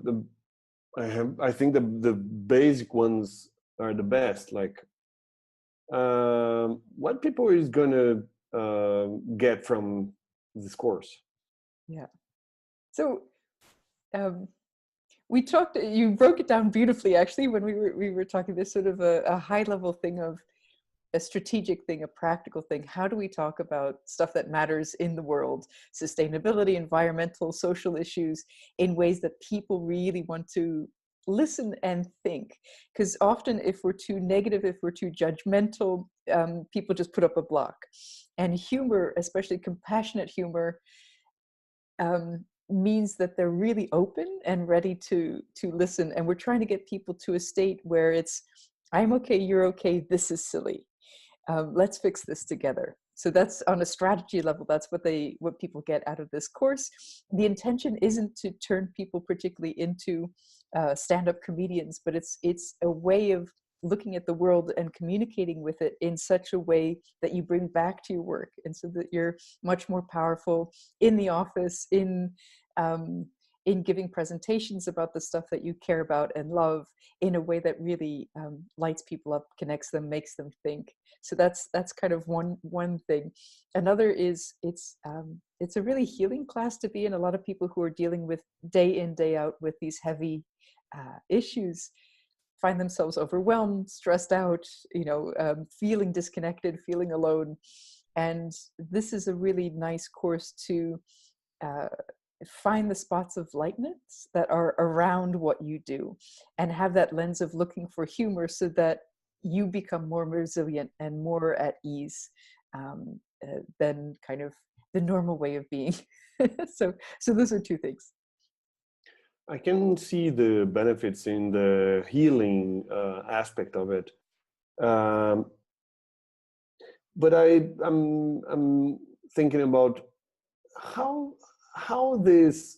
the I think the basic ones are the best. Like, what people is gonna get from this course? Yeah. So we talked. You broke it down beautifully, actually, when we were talking. This sort of a high level thing of a strategic thing, a practical thing. How do we talk about stuff that matters in the world, sustainability, environmental, social issues, in ways that people really want to listen and think? Because often if we're too negative, if we're too judgmental, people just put up a block. And humor, especially compassionate humor, means that they're really open and ready to listen. And we're trying to get people to a state where it's, I'm okay, you're okay, this is silly. Let's fix this together. So that's on a strategy level. That's what people get out of this course. The intention isn't to turn people particularly into stand-up comedians, but it's a way of looking at the world and communicating with it in such a way that you bring back to your work, and so that you're much more powerful in the office, in giving presentations about the stuff that you care about and love in a way that really lights people up, connects them, makes them think. So that's kind of one thing. Another is it's a really healing class to be in. A lot of people who are dealing with day in, day out with these heavy issues find themselves overwhelmed, stressed out, feeling disconnected, feeling alone. And this is a really nice course to find the spots of lightness that are around what you do, and have that lens of looking for humor so that you become more resilient and more at ease than kind of the normal way of being. So those are two things. I can see the benefits in the healing aspect of it, but I'm thinking about how this.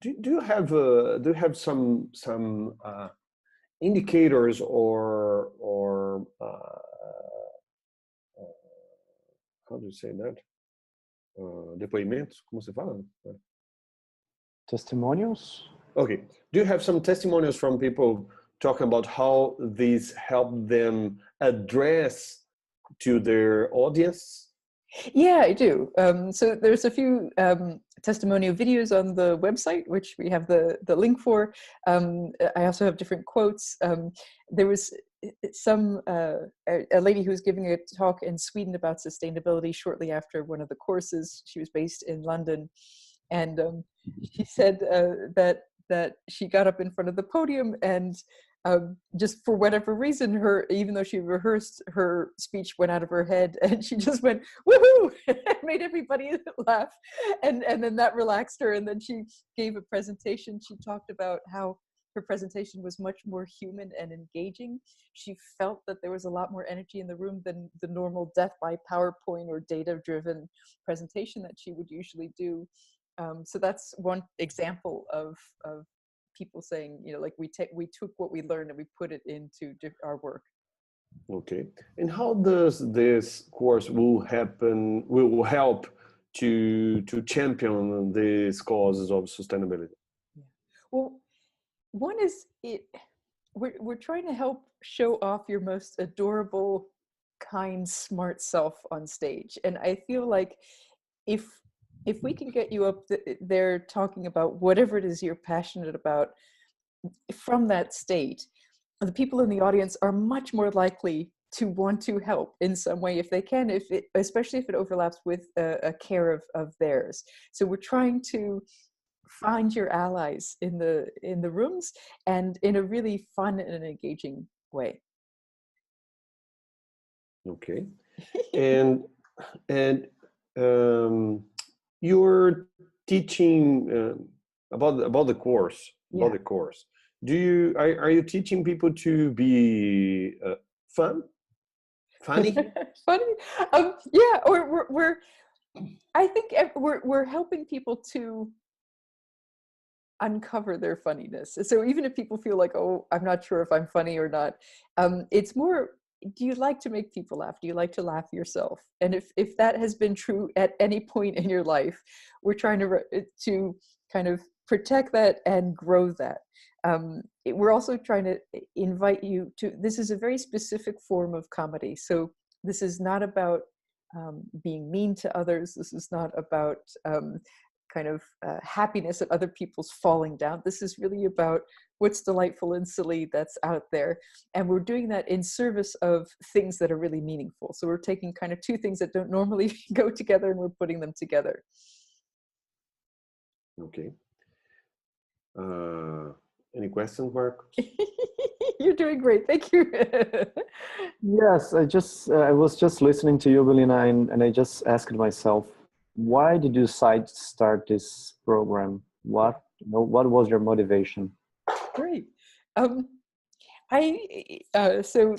Do you have some indicators or how do you say that? Depoimentos, como se fala? Testimonials? Okay. Do you have some testimonials from people talking about how these help them address to their audience? Yeah, I do. So there's a few testimonial videos on the website, which we have the link for. I also have different quotes. There was a lady who was giving a talk in Sweden about sustainability shortly after one of the courses. She was based in London. And she said that she got up in front of the podium and just for whatever reason, even though she rehearsed, her speech went out of her head, and she just went woohoo, and made everybody laugh, and then that relaxed her. And then she gave a presentation. She talked about how her presentation was much more human and engaging. She felt that there was a lot more energy in the room than the normal death by PowerPoint or data-driven presentation that she would usually do. So that's one example of people saying, like we took what we learned and we put it into our work. Okay. And how does this course will help to champion these causes of sustainability? Yeah. Well, one is we're trying to help show off your most adorable, kind, smart self on stage. And I feel like if we can get you up there talking about whatever it is you're passionate about from that state, the people in the audience are much more likely to want to help in some way if they can, especially if it overlaps with a care of theirs. So we're trying to find your allies in the rooms, and in a really fun and engaging way. Okay. and you're teaching about the course. Yeah. About the course. Are you teaching people to be funny? Funny? Yeah. Or I think we're helping people to uncover their funniness. So even if people feel like, oh, I'm not sure if I'm funny or not, it's more, do you like to make people laugh? Do you like to laugh yourself? And if that has been true at any point in your life, we're trying to kind of protect that and grow that. We're also trying to invite you to, this is a very specific form of comedy. So this is not about being mean to others. This is not about kind of happiness at other people's falling down. This is really about what's delightful and silly that's out there. And we're doing that in service of things that are really meaningful. So we're taking kind of two things that don't normally go together and we're putting them together. Okay. Any questions, Mark? You're doing great. Thank you. Yes, I was just listening to you, Belina, and I just asked myself, why did you decide to start this program? What was your motivation? Great. So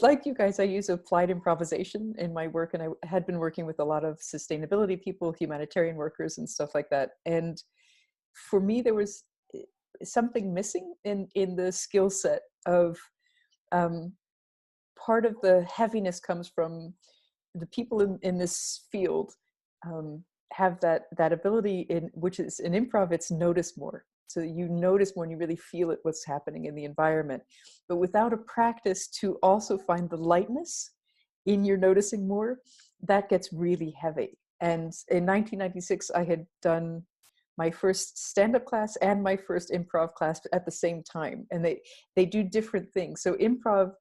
like you guys, I use applied improvisation in my work, and I had been working with a lot of sustainability people, humanitarian workers and stuff like that. And for me, there was something missing in the skill set of part of the heaviness comes from the people in this field have that ability in which is in improv, it's notice more. So you notice more and you really feel it, what's happening in the environment. But without a practice to also find the lightness in your noticing more, that gets really heavy. And in 1996, I had done my first stand-up class and my first improv class at the same time. And they do different things. So improv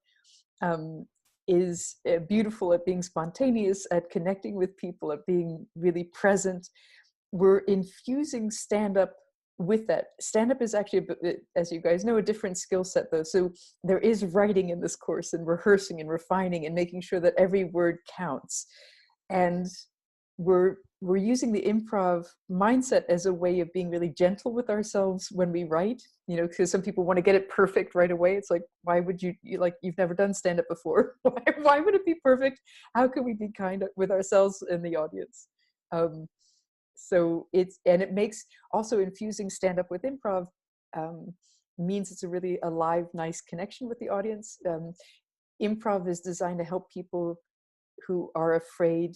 is beautiful at being spontaneous, at connecting with people, at being really present. We're infusing stand-up with that. Stand-up is actually, as you guys know, a different skill set though. So there is writing in this course and rehearsing and refining and making sure that every word counts. And we're using the improv mindset as a way of being really gentle with ourselves when we write, because some people want to get it perfect right away. It's like, why would you've never done stand-up before. Why would it be perfect? How can we be kind with ourselves and the audience? So it makes also infusing stand-up with improv means it's a really alive, nice connection with the audience. Improv is designed to help people who are afraid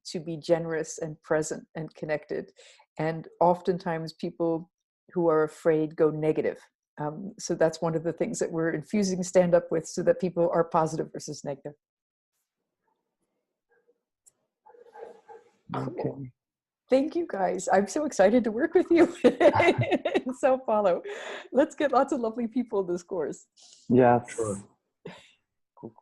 to be generous and present and connected. And oftentimes people who are afraid go negative. So that's one of the things that we're infusing stand-up with, so that people are positive versus negative. Okay. Thank you guys. I'm so excited to work with you in Sao Paulo. Let's get lots of lovely people in this course. Yes. Sure. Cool.